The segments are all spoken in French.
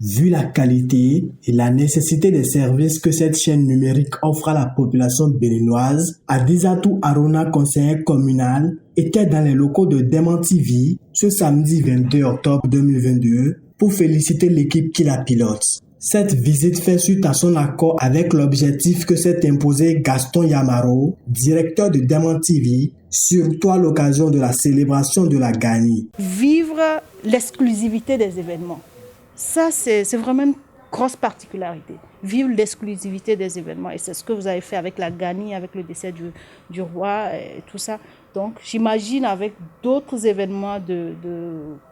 Vu la qualité et la nécessité des services que cette chaîne numérique offre à la population béninoise, Adizatou Arona, conseiller communal, était dans les locaux de Démon TV ce samedi 22 octobre 2022 pour féliciter l'équipe qui la pilote. Cette visite fait suite à son accord avec l'objectif que s'est imposé Gaston Yamaro, directeur de Démon TV, surtout à l'occasion de la célébration de la Gani. Vivre l'exclusivité des événements. Ça, c'est vraiment une grosse particularité. Vivre l'exclusivité des événements. Et c'est ce que vous avez fait avec la Gani, avec le décès du roi et tout ça. Donc, j'imagine avec d'autres événements de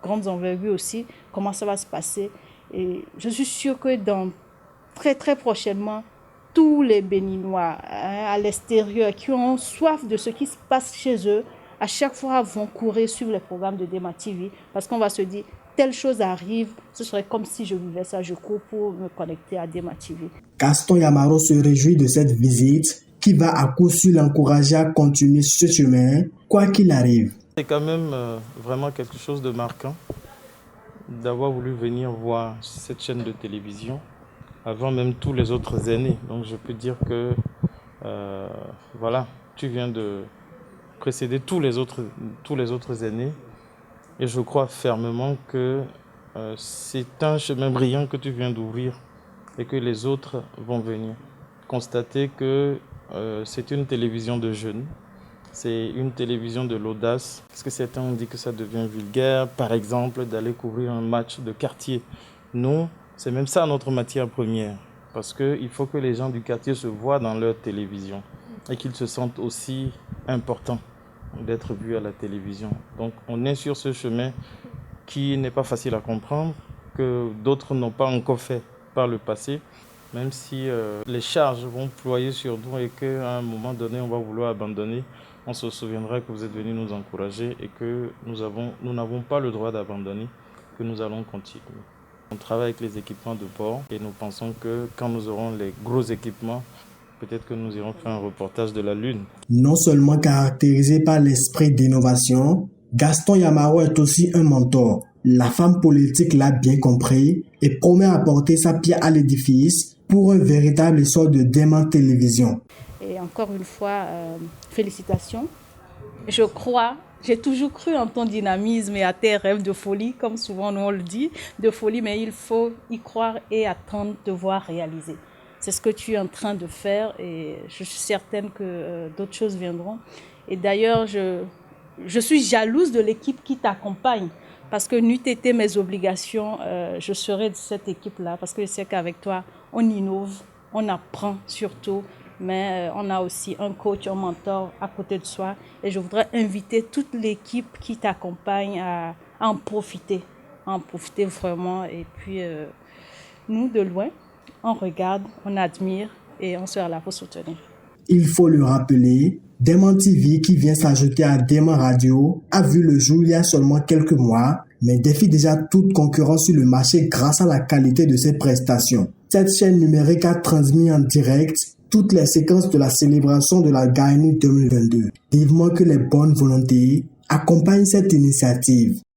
grandes envergures aussi, comment ça va se passer. Et je suis sûre que très, très prochainement, tous les Béninois à l'extérieur qui ont soif de ce qui se passe chez eux, à chaque fois vont courir suivre les programmes de Démon TV parce qu'on va se dire, telle chose arrive, ce serait comme si je vivais ça, je cours pour me connecter à Démon TV. Gaston Yamaro se réjouit de cette visite qui va à coup sûr l'encourager à continuer ce chemin, quoi qu'il arrive. C'est quand même vraiment quelque chose de marquant d'avoir voulu venir voir cette chaîne de télévision avant même tous les autres aînés. Donc je peux dire que voilà, tu viens de précéder tous les autres aînés. Et je crois fermement que c'est un chemin brillant que tu viens d'ouvrir et que les autres vont venir constater que c'est une télévision de jeunes, c'est une télévision de l'audace. Parce que certains ont dit que ça devient vulgaire, par exemple, d'aller couvrir un match de quartier. Non, c'est même ça notre matière première. Parce qu'il faut que les gens du quartier se voient dans leur télévision et qu'ils se sentent aussi importants d'être vu à la télévision. Donc on est sur ce chemin qui n'est pas facile à comprendre, que d'autres n'ont pas encore fait par le passé, même si les charges vont ployer sur nous et qu'à un moment donné on va vouloir abandonner, on se souviendra que vous êtes venus nous encourager et que nous n'avons pas le droit d'abandonner, que nous allons continuer. On travaille avec les équipements de bord et nous pensons que quand nous aurons les gros équipements, peut-être que nous irons faire un reportage de la Lune. Non seulement caractérisé par l'esprit d'innovation, Gaston Yamaro est aussi un mentor. La femme politique l'a bien compris et promet apporter sa pierre à l'édifice pour un véritable essor de Démon Télévision. Et encore une fois, félicitations. J'ai toujours cru en ton dynamisme et à tes rêves de folie, comme souvent nous on le dit, de folie, mais il faut y croire et attendre de voir réaliser. C'est ce que tu es en train de faire et je suis certaine que d'autres choses viendront. Et d'ailleurs, je suis jalouse de l'équipe qui t'accompagne parce que n'eût été mes obligations, je serais de cette équipe-là parce que je sais qu'avec toi, on innove, on apprend surtout, mais on a aussi un coach, un mentor à côté de soi. Et je voudrais inviter toute l'équipe qui t'accompagne à en profiter vraiment. Et puis, nous, de loin, on regarde, on admire et on sera là pour soutenir. Il faut le rappeler, Démon TV, qui vient s'ajouter à Démon Radio, a vu le jour il y a seulement quelques mois, mais défie déjà toute concurrence sur le marché grâce à la qualité de ses prestations. Cette chaîne numérique a transmis en direct toutes les séquences de la célébration de la Gani 2022. Vivement que les bonnes volontés accompagnent cette initiative.